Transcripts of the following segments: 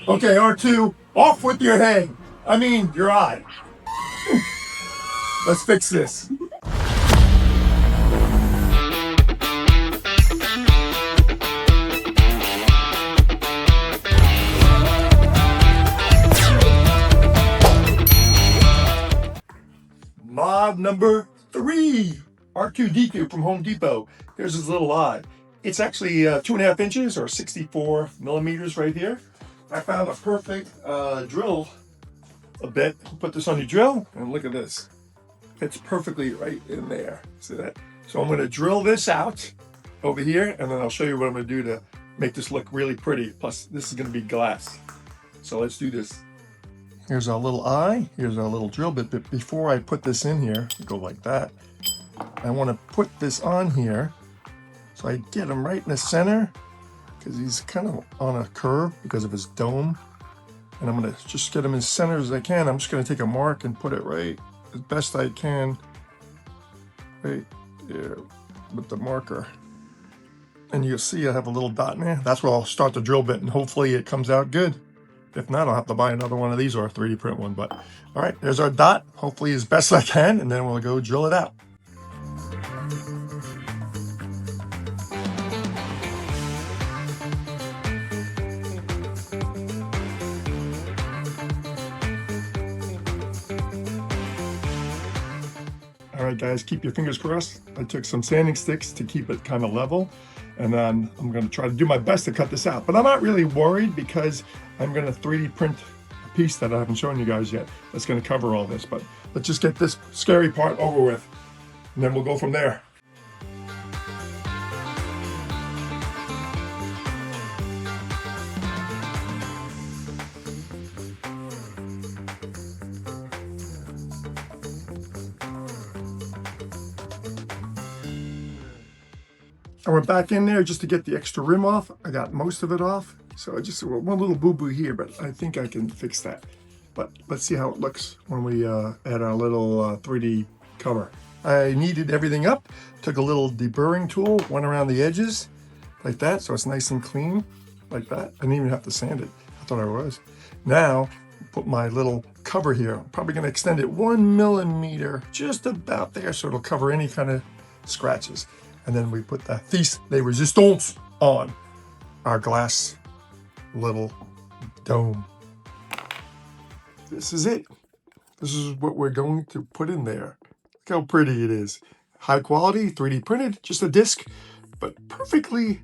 Okay, R2, off with your head. I mean, your eye. Let's fix this. Mod number 3, R2-D2 from Home Depot. Here's his little eye. It's actually 2.5 inches or 64 millimeters right here. I found a perfect drill a bit. Put this on your drill and look at this. Fits perfectly right in there. See that? So I'm going to drill this out over here, and then I'll show you what I'm going to do to make this look really pretty. Plus, this is going to be glass. So let's do this. Here's our little eye. Here's our little drill bit. But before I put this in here, go like that. I want to put this on here so I get him right in the center, because he's kind of on a curve because of his dome. And I'm going to just get him as center as I can. I'm just going to take a mark and put it right as best I can right there with the marker. And you'll see I have a little dot in there. That's where I'll start the drill bit, and hopefully it comes out good. If not, I'll have to buy another one of these or a 3D print one. But all right, there's our dot. Hopefully as best I can, and then we'll go drill it out. All right, guys, keep your fingers crossed. I took some sanding sticks to keep it kind of level, and then I'm going to try to do my best to cut this out. But I'm not really worried because I'm going to 3D print a piece that I haven't shown you guys yet that's going to cover all this. But let's just get this scary part over with, and then we'll go from there. I went back in there just to get the extra rim off. I got most of it off. So I just one little boo-boo here, but I think I can fix that. But let's see how it looks when we add our little 3D cover. I kneaded everything up, took a little deburring tool, went around the edges like that, so it's nice and clean like that. I didn't even have to sand it. I thought I was. Now, put my little cover here. I'm probably going to extend it 1 millimeter, just about there, so it'll cover any kind of scratches. And then we put the pièce de résistance on our glass little dome. This is it. This is what we're going to put in there. Look how pretty it is. High quality, 3D printed, just a disc, but perfectly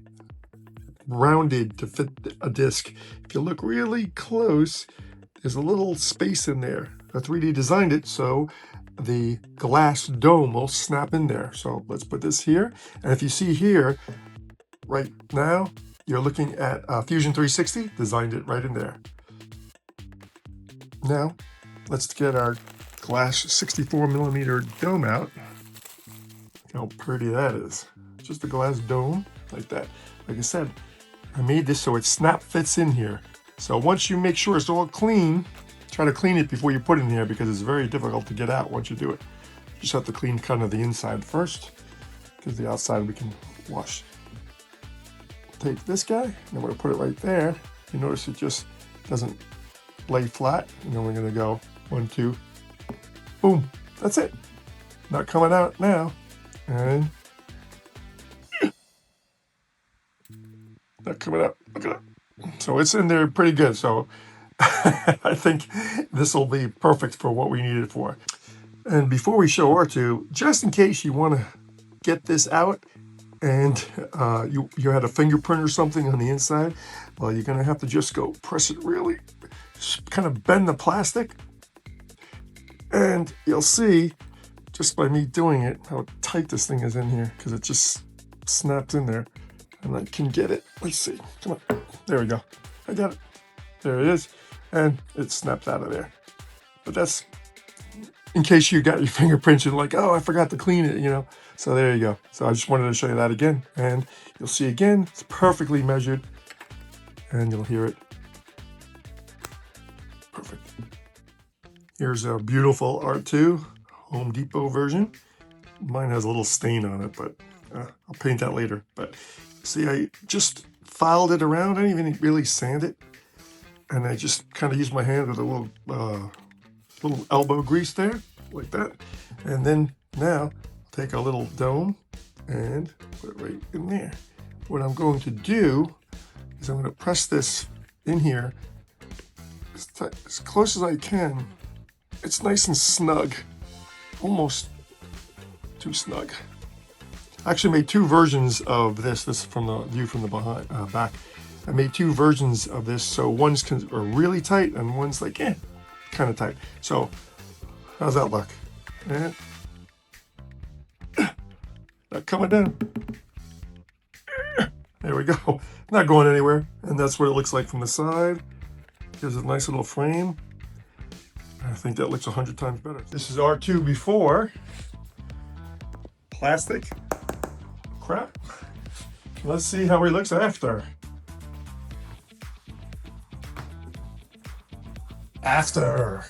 rounded to fit a disc. If you look really close, there's a little space in there. I 3D designed it so the glass dome will snap in there. So let's put this here. And if you see here, right now, you're looking at Fusion 360, designed it right in there. Now, let's get our glass 64 millimeter dome out. Look how pretty that is. Just a glass dome like that. Like I said, I made this so it snap fits in here. So once you make sure it's all clean, try to clean it before you put it in here because it's very difficult to get out once you do it. You just have to clean kind of the inside first, because the outside we can wash. Take this guy, and I'm going to put it right there. You notice it just doesn't lay flat. And then we're going to go 1, 2, boom. That's it. Not coming out now. And not coming out. Look at that. So it's in there pretty good. So I think this will be perfect for what we need it for. And before we show R2, just in case you want to get this out and you had a fingerprint or something on the inside, well, you're going to have to just go press it really, kind of bend the plastic. And you'll see, just by me doing it, how tight this thing is in here, because it just snaps in there. And I can get it. Let's see. Come on. There we go. I got it. There it is. And it snapped out of there. But that's in case you got your fingerprints and like, oh, I forgot to clean it, you know. So there you go. So I just wanted to show you that again. And you'll see again, it's perfectly measured. And you'll hear it. Perfect. Here's a beautiful R2 Home Depot version. Mine has a little stain on it, but I'll paint that later. But see, I just filed it around. I didn't even really sand it. and I just kind of use my hand with a little elbow grease there, like that. And then now take a little dome and put it right in there. What I'm going to do is I'm going to press this in here as close as I can. It's nice and snug, almost too snug. I actually made two versions of this. This is from the view from the back. I made two versions of this, so one's really tight and one's like, kind of tight. So how's that look? And not coming down. There we go. Not going anywhere. And that's what it looks like from the side. Gives a nice little frame. I think that looks 100 times better. This is R2 before. Plastic. Crap. Let's see how he looks after. After.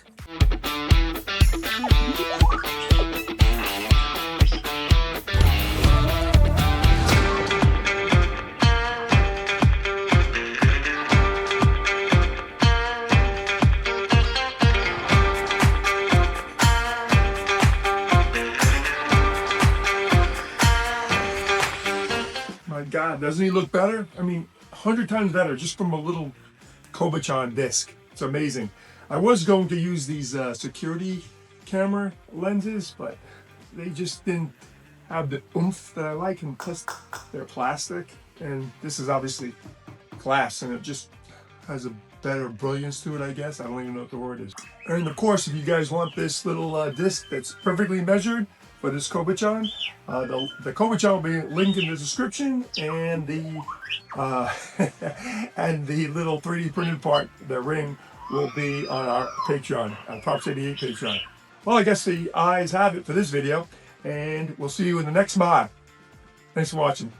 My God, doesn't he look better? I mean, 100 times better just from a little Cabochon disc. It's amazing. I was going to use these security camera lenses, but they just didn't have the oomph that I like, and plus they're plastic, and this is obviously glass, and it just has a better brilliance to it, I guess. I don't even know what the word is. And of course, if you guys want this little disc that's perfectly measured for this Cabochon, the Cabochon will be linked in the description, and the and the little 3D printed part, the ring, will be on our Patreon, our Props 88 Patreon. Well, I guess the eyes have it for this video, and we'll see you in the next mod. Thanks for watching.